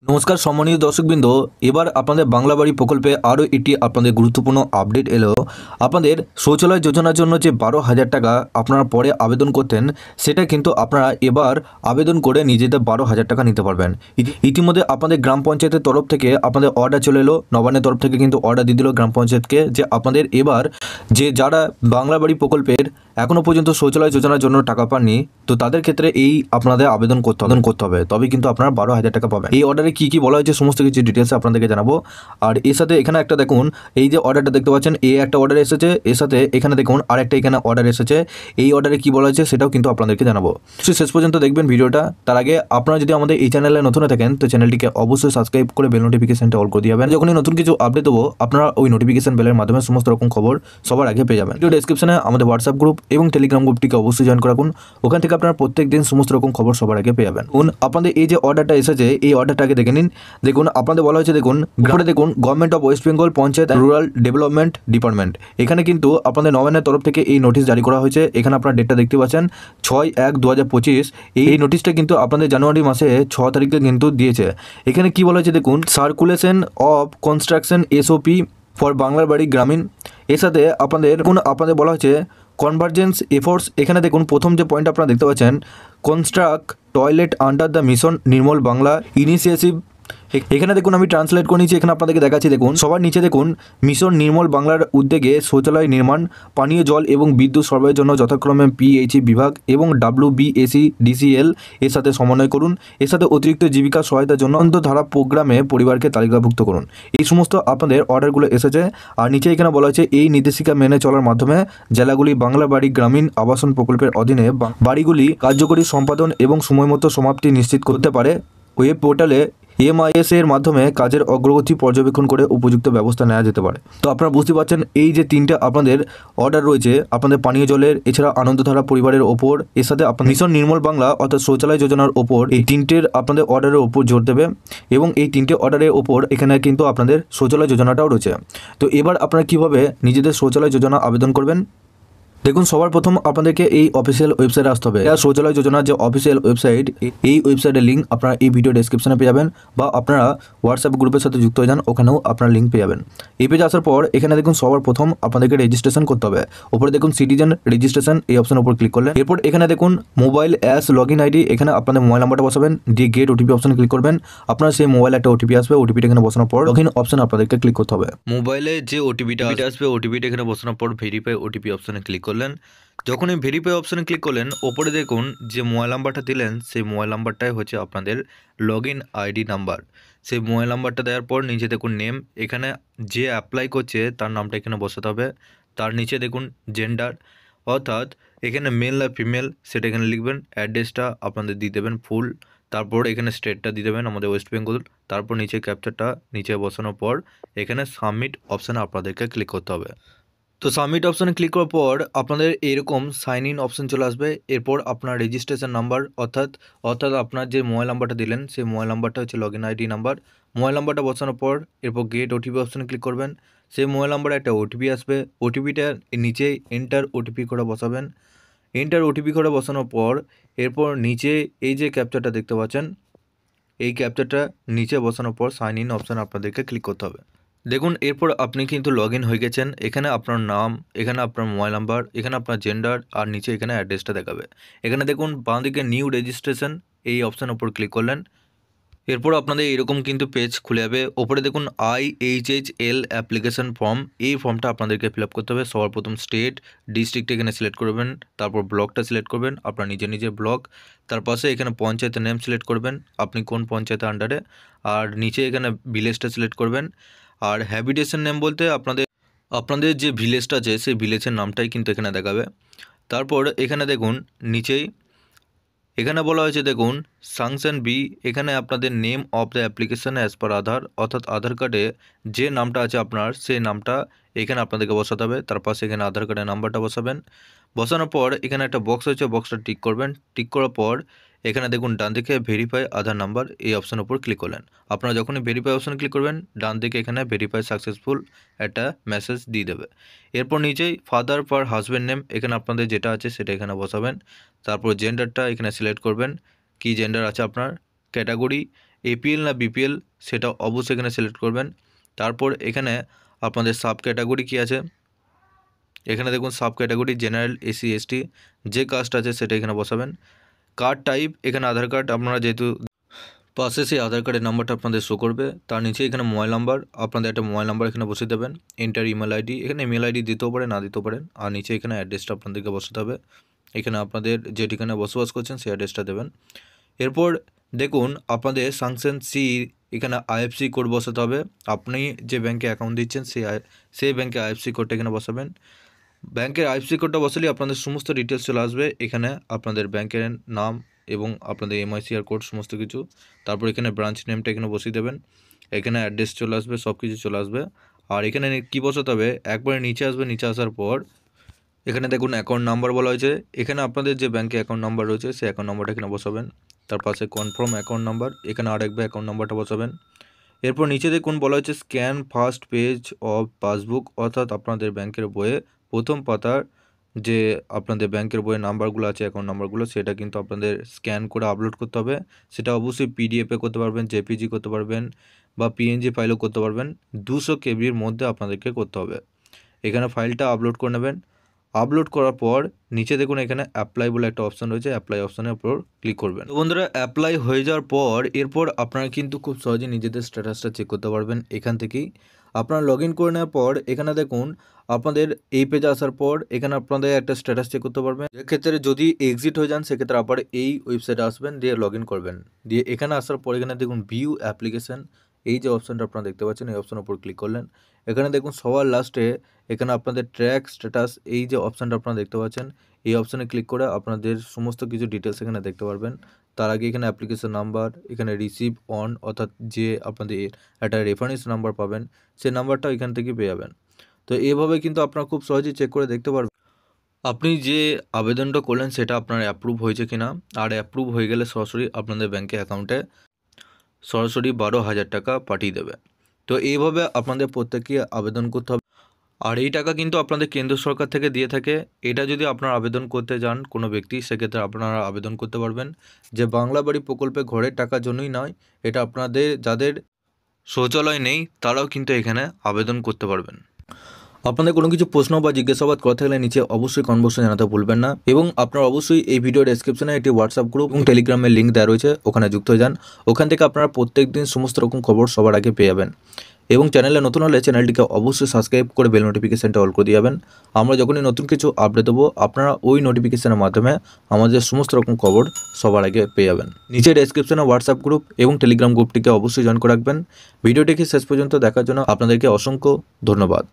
নমস্কার সম্মানীয় দর্শকবৃন্দ, এবার আপনাদের বাংলা বাড়ি প্রকল্পে আরও একটি আপনাদের গুরুত্বপূর্ণ আপডেট এলো। আপনাদের শৌচালয় যোজনার জন্য যে 12,000 টাকা আপনারা পরে আবেদন করতেন, সেটা কিন্তু আপনারা এবার আবেদন করে নিজেদের 12,000 টাকা নিতে পারবেন। ইতিমধ্যে আপনাদের গ্রাম পঞ্চায়েতের তরফ থেকে আপনাদের অর্ডার চলে এলো, নবান্নের তরফ থেকে কিন্তু অর্ডার দিয়ে দিল গ্রাম পঞ্চায়েতকে যে আপনাদের এবার যে যারা বাংলা বাড়ি প্রকল্পের এখনও পর্যন্ত শৌচালয় যোজনার জন্য টাকা পাননি, তো তাদের ক্ষেত্রে এই আপনাদের আবেদন করতে হবে, তবে কিন্তু আপনারা 12,000 টাকা পাবেন। এই অর্ডারে কী কী বলা হয়েছে সমস্ত কিছু ডিটেলস আপনাদেরকে জানাবো। আর এর সাথে এখানে একটা দেখুন, এই যে অর্ডারটা দেখতে পাচ্ছেন, একটা অর্ডার এসেছে, এর সাথে এখানে দেখুন আরেকটা এখানে অর্ডার এসেছে। এই অর্ডারে কী বলা হয়েছে সেটাও কিন্তু আপনাদেরকে জানাবো। শেষ পর্যন্ত দেখবেন ভিডিওটা। তার আগে আপনারা যদি আমাদের এই চ্যানেলে নতুন থাকেন, তো চ্যানেলটিকে অবশ্যই সাবস্ক্রাইব করে বেল নোটিফিকেশনটা অল করে দিয়ে যাবেন। যখনই নতুন কিছু আপডেট দেবো, আপনারা ওই নোটিফিকেশন বেলের মাধ্যমে সমস্ত রকম খবর সবার আগে পেয়ে যাবেন। ভিডিও ডেসক্রিপশনে আমাদের হোয়াটসঅ্যাপ গ্রুপ এবং টেলিগ্রাম গ্রুপটিকে অবশ্যই জয়েন করে রাখুন। ওখান থেকে আপনারা প্রত্যেক দিন সমস্ত রকম খবর সবার আগে পেয়ে যাবেন। আপনাদের এই যে অর্ডারটা এসেছে, এই অর্ডারটাকে দেখে নিন। দেখুন আপনাদের বলা হয়েছে, দেখুন গ্রামে দেখুন government of West Bengal panchayat rural development department. এখানে কিন্তু আপনাদের নবান্নের তরফ থেকে এই নোটিশ জারি করা হয়েছে। এখানে আপনারা ডেটটা দেখতে পাচ্ছেন 6/1/2025। এই নোটিশটা কিন্তু আপনাদের জানুয়ারি মাসে 6 তারিখে কিন্তু দিয়েছে। এখানে কি বলা হয়েছে দেখুন, circulation of construction SOP for বাংলার বাড়ি গ্রামীণ। এর সাথে আপনাদের বলা হয়েছে কনভার্জেন্স এফোর্টস। এখানে দেখুন প্রথম যে পয়েন্ট আপনারা দেখতে পাচ্ছেন, construct toilet under the mission Nirmal Bangla initiative. এখানে দেখুন আমি ট্রান্সলেট করে নিচ্ছি, এখানে আপনাদেরকে দেখাচ্ছি। দেখুন সবার নিচে দেখুন, মিশন নির্মল বাংলার উদ্যোগে শৌচালয় নির্মাণ, পানীয় জল এবং বিদ্যুৎ সরবরাহের জন্য যথাক্রমে পিএইচই বিভাগ এবং ডাব্লিউবিএসি ডিসিএল এর সাথে সমন্বয় করুন। এর সাথে অতিরিক্ত জীবিকা সহায়তার জন্য অন্তর্ধারা প্রোগ্রামে পরিবারকে তালিকাভুক্ত করুন। এই সমস্ত আপনাদের অর্ডারগুলো এসেছে। আর নিচে এখানে বলা হয়েছে, এই নির্দেশিকা মেনে চলার মাধ্যমে জেলাগুলি বাংলা বাড়ি গ্রামীণ আবাসন প্রকল্পের অধীনে বাড়িগুলি কার্যকরী সম্পাদন এবং সময়মতো সমাপ্তি নিশ্চিত করতে পারে। ওয়েব পোর্টালে এমআইএস এর মাধ্যমে কাজের অগ্রগতি পর্যবেক্ষণ করে উপযুক্ত ব্যবস্থা নেওয়া যেতে পারে। তো আপনারা বুঝতে পারছেন, এই যে তিনটা আপনাদের অর্ডার রয়েছে, আপনাদের পানীয় জলের, এছাড়া আনন্দধারা পরিবারের ওপর, এর সাথে আপনার মিশন নির্মল বাংলা অর্থাৎ শৌচালয় যোজনার ওপর, এই তিনটের আপনাদের অর্ডারের ওপর জোর দেবে। এবং এই তিনটে অর্ডারের ওপর এখানে কিন্তু আপনাদের শৌচালয় যোজনাটাও রয়েছে। তো এবার আপনারা কীভাবে নিজেদের শৌচালয় যোজনা আবেদন করবেন, দেখুন সবার প্রথম আপনাদেরকে এই অফিসিয়াল ওয়েবসাইটে আসতে হবে। শৌচালয় যোজনার যে অফিসিয়াল ওয়েবসাইট, এই ওয়েবসাইটের লিঙ্ক আপনারা এই ভিডিও ডেসক্রিপশনে পেয়ে যাবেন, বা আপনারা হোয়াটসঅ্যাপ গ্রুপের সাথে যুক্ত হয়ে যান, ওখানেও আপনারা লিঙ্ক পেয়ে যাবেন। এই পেজে আসার পর এখানে দেখুন সবার প্রথম আপনাদেরকে রেজিস্ট্রেশন করতে হবে। ওপরে দেখুন সিটিজেন রেজিস্ট্রেশন, এই অপশনের উপর ক্লিক করলে এরপর এখানে দেখুন mobile as log in ID, এখানে আপনাদের মোবাইল নাম্বারটা বসাবেন, দিয়ে গেট ওটিপি অপশনে ক্লিক করবেন। আপনার সেই মোবাইলে একটা ওটিপি আসবে, ওটিপিটা এখানে বসানোর পর লগ ইন অপশন আপনাদেরকে ক্লিক করতে হবে। মোবাইলে যে ওটিপিটা আসবে, ওটিপিটা এখানে বসানোর পর ভেরিফাই ওটিপি অপশনে ক্লিক করলেন। যখন এই ভেরিফাই অপশানে ক্লিক করলেন, ওপরে দেখুন যে মোবাইল নাম্বারটা দিলেন, সেই মোবাইল নাম্বারটাই হচ্ছে আপনাদের লগ ইন আইডি নাম্বার। সেই মোবাইল নাম্বারটা দেওয়ার পর নিচে দেখুন নেম, এখানে যে অ্যাপ্লাই করছে তার নামটা এখানে বসাতে হবে। তার নিচে দেখুন জেন্ডার, অর্থাৎ এখানে মেল না ফিমেল সেটা এখানে লিখবেন। অ্যাড্রেসটা আপনাদের দিয়ে দেবেন ফুল, তারপর এখানে স্টেটটা দিয়ে দেবেন আমাদের ওয়েস্ট বেঙ্গল। তারপর নিচে ক্যাপচারটা নিচে বসানোর পর এখানে সাবমিট অপশানে আপনাদেরকে ক্লিক করতে হবে। তো সাবমিট অপশানে ক্লিক করার পর আপনাদের এরকম সাইন ইন অপশান চলে আসবে। এরপর আপনার রেজিস্ট্রেশন নাম্বার, অর্থাৎ আপনার যে মোবাইল নাম্বারটা দিলেন, সেই মোবাইল নাম্বারটা হচ্ছে log in ID number. Mobile নাম্বারটা বসানোর পর এরপর গেট ওটিপি অপশানে ক্লিক করবেন। সেই মোবাইল নাম্বারে একটা ওটিপি আসবে, ওটিপিটা নিচে এন্টার ওটিপি করে বসাবেন। এন্টার ওটিপি করে বসানোর পর এরপর নিচে এই যে ক্যাপচারটা দেখতে পাচ্ছেন, এই ক্যাপচারটা নিচে বসানোর পর সাইন ইন অপশান আপনাদেরকে ক্লিক করতে হবে। দেখুন এরপর আপনি কিন্তু লগ ইন হয়ে গেছেন। এখানে আপনার নাম, এখানে আপনার মোবাইল নাম্বার, এখানে আপনার জেন্ডার, আর নিচে এখানে অ্যাড্রেসটা দেখাবে। এখানে দেখুন বাঁ দিকে নিউ রেজিস্ট্রেশন, এই অপশানের উপর ক্লিক করলেন। এরপর আপনাদের এরকম কিন্তু পেজ খুলে যাবে। ওপরে দেখুন IHHL অ্যাপ্লিকেশন ফর্ম, এই ফর্মটা আপনাদেরকে ফিল আপ করতে হবে। সবার প্রথম স্টেট, ডিস্ট্রিক্ট এখানে সিলেক্ট করবেন, তারপর ব্লকটা সিলেক্ট করবেন, আপনার নিজের ব্লক। তার পাশে এখানে পঞ্চায়েতের নেম সিলেক্ট করবেন, আপনি কোন পঞ্চায়েতের আন্ডারে, আর নিচে এখানে ভিলেজটা সিলেক্ট করবেন। আর হ্যাবিটেশন নেম বলতে আপনাদের যে ভিলেজটা আছে সেই ভিলেজের নামটাই কিন্তু এখানে দেখাবে। তারপর এখানে দেখুন নিচেই এখানে বলা হয়েছে, দেখুন সাংশন বি, এখানে আপনাদের name of the application as per Aadhaar, অর্থাৎ আধার কার্ডে যে নামটা আছে আপনার, সেই নামটা এখানে আপনাদেরকে বসাতে হবে। তার পাশে এখানে আধার কার্ডের নাম্বারটা বসাবেন। বসানোর পর এখানে একটা বক্স আছে, বক্সটা টিক করবেন। টিক করার পর এখানে দেখুন ডান দিকে ভেরিফাই আধার নাম্বার, এই অপশানের উপর ক্লিক করলেন। আপনারা যখনই ভেরিফাই অপশানে ক্লিক করবেন, ডান দিকে এখানে ভেরিফাই সাকসেসফুল একটা মেসেজ দিয়ে দেবে। এরপর নিচেই ফাদার ফর হাজব্যান্ড নেম, এখানে আপনাদের যেটা আছে সেটা এখানে বসাবেন। তারপর জেন্ডারটা এখানে সিলেক্ট করবেন, কি জেন্ডার আছে আপনার, ক্যাটাগরি এপিএল না বিপিএল সেটা অবশ্যই এখানে সিলেক্ট করবেন। তারপর এখানে আপনাদের সাব ক্যাটাগরি কী আছে, এখানে দেখুন sub category general, SC, ST, যে কাস্ট আছে সেটা এখানে বসাবেন। কার্ড টাইপ এখানে আধার কার্ড, আপনারা যেহেতু পাশে সেই আধার কার্ডের নাম্বারটা আপনাদের শো করবে। তার নিচে এখানে মোবাইল নাম্বার, আপনাদের একটা মোবাইল নাম্বার এখানে বসিয়ে দেবেন। এন্টার ইমেল আইডি, এখানে ইমেল আইডি দিতেও পারেন না দিতেও পারেন। আর নিচে এখানে অ্যাড্রেসটা আপনাদেরকে বসাতে হবে, এখানে আপনাদের যে ঠিকানায় বসবাস করছেন সেই অ্যাড্রেসটা দেবেন। এরপর দেখুন আপনাদের স্যাংশন সি, এখানে আইএফসি কোড বসাতে হবে। আপনি যে ব্যাংকে অ্যাকাউন্ট দিচ্ছেন সেই ব্যাংকে আইএফসি কোডটা এখানে বসাবেন। ব্যাংকের আইএফসি কোডটা বসালে আপনাদের সমস্ত ডিটেলস চলে আসবে। এখানে আপনাদের ব্যাংকের নাম এবং আপনাদের এমআইসিআর কোড সমস্ত কিছু। তারপর এখানে ব্রাঞ্চ নেমটা এখানে বসিয়ে দেবেন, এখানে অ্যাড্রেস চলে আসবে, সব কিছু চলে আসবে। আর এখানে কী বসাতে হবে, একবারে নিচে আসবে, নিচে আসার পর এখানে দেখুন অ্যাকাউন্ট নাম্বার বলা হয়েছে। এখানে আপনাদের যে ব্যাংকে অ্যাকাউন্ট নাম্বার রয়েছে সেই অ্যাকাউন্ট নাম্বারটা এখানে বসাবেন। তার পাশে কনফার্ম অ্যাকাউন্ট নাম্বার, এখানে আরেকবার অ্যাকাউন্ট নাম্বারটা বসাবেন। এরপর নিচে দেখুন বলা হচ্ছে scan first page of passbook, অর্থাৎ আপনাদের ব্যাংকের বইয়ে প্রথম পাতার যে আপনাদের ব্যাংকের বইয়ের নাম্বারগুলো আছে, অ্যাকাউন্ট নাম্বারগুলো, সেটা কিন্তু আপনাদের স্ক্যান করে আপলোড করতে হবে। সেটা অবশ্যই পিডিএফে করতে পারবেন, জেপিজি করতে পারবেন, বা পিএনজি ফাইলও করতে পারবেন। 200 কেবির মধ্যে আপনাদেরকে করতে হবে। এখানে ফাইলটা আপলোড করে নেবেন। আপলোড করার পর নিচে দেখুন এখানে অ্যাপ্লাই বলে একটা অপশান রয়েছে, অ্যাপ্লাই অপশানের উপর ক্লিক করবেন। তো বন্ধুরা, অ্যাপ্লাই হয়ে যাওয়ার পর এরপর আপনারা কিন্তু খুব সহজে নিজেদের স্ট্যাটাসটা চেক করতে পারবেন এখান থেকেই। আপনারা লগ ইন করে নেওয়ার পর এখানে দেখুন আপনাদের এই পেজে আসার পর এখানে আপনাদের একটা স্ট্যাটাস চেক করতে পারবেন। এক্ষেত্রে যদি এক্সিট হয়ে যান সেক্ষেত্রে আবার এই ওয়েবসাইটে আসবেন, দিয়ে লগ ইন করবেন। দিয়ে এখানে আসার পর এখানে দেখুন ভিউ অ্যাপ্লিকেশান, এই যে অপশানটা আপনারা দেখতে পাচ্ছেন এই অপশানের উপর ক্লিক করলেন। এখানে দেখুন সবার লাস্টে এখানে আপনাদের ট্র্যাক স্ট্যাটাস, এই যে অপশানটা আপনারা দেখতে পাচ্ছেন এই অপশানে ক্লিক করে আপনাদের সমস্ত কিছু ডিটেলস এখানে দেখতে পারবেন। তার আগে এখানে অ্যাপ্লিকেশন নাম্বার, এখানে রিসিভ অন, অর্থাৎ যে আপনাদের একটা রেফারেন্স নাম্বার পাবেন সেই নাম্বারটাও এখান থেকে পেয়ে যাবেন। তো এইভাবে কিন্তু আপনারা খুব সহজেই চেক করে দেখতে পারবেন আপনি যে আবেদনটা করলেন সেটা আপনার অ্যাপ্রুভ হয়েছে কিনা। আর অ্যাপ্রুভ হয়ে গেলে সরাসরি আপনাদের ব্যাংকে অ্যাকাউন্টে সরাসরি 12,000 টাকা পাঠিয়ে দেবে। তো এইভাবে আপনাদের প্রত্যেককে আবেদন করতে হবে। আর এই টাকা কিন্তু আপনাদের কেন্দ্র সরকার থেকে দিয়ে থাকে। এটা যদি আপনারা আবেদন করতে যান কোনো ব্যক্তি, সেক্ষেত্রে আপনারা আবেদন করতে পারবেন যে বাংলা বাড়ি প্রকল্পে ঘরের টাকার জন্যই নয়, এটা আপনাদের যাদের শৌচালয় নেই তারাও কিন্তু এখানে আবেদন করতে পারবেন। আপনাদের কোনো কিছু প্রশ্ন বা জিজ্ঞাসাবাদ করা থাকলে নিচে অবশ্যই কমেন্ট বক্সে জানাতে ভুলবেন না। এবং আপনারা অবশ্যই এই ভিডিও ডেসক্রিপশনে একটি হোয়াটসঅ্যাপ গ্রুপ এবং টেলিগ্রামের লিঙ্ক দেওয়া রয়েছে, ওখানে যুক্ত হয়ে যান। ওখান থেকে আপনারা প্রত্যেক দিন সমস্ত রকম খবর সবার আগে পেয়ে যাবেন। এবং চ্যানেলে নতুন হলে চ্যানেলটিকে অবশ্যই সাবস্ক্রাইব করে বেল নোটিফিকেশানটা অল করে দিয়ে যাবেন। আমরা যখনই নতুন কিছু আপডেট দেবো আপনারা ওই নোটিফিকেশানের মাধ্যমে আমাদের সমস্ত রকম খবর সবার আগে পেয়ে যাবেন। নিচে ডেসক্রিপশনে হোয়াটসঅ্যাপ গ্রুপ এবং টেলিগ্রাম গ্রুপটিকে অবশ্যই জয়েন করে রাখবেন। ভিডিওটিকে শেষ পর্যন্ত দেখার জন্য আপনাদেরকে অসংখ্য ধন্যবাদ।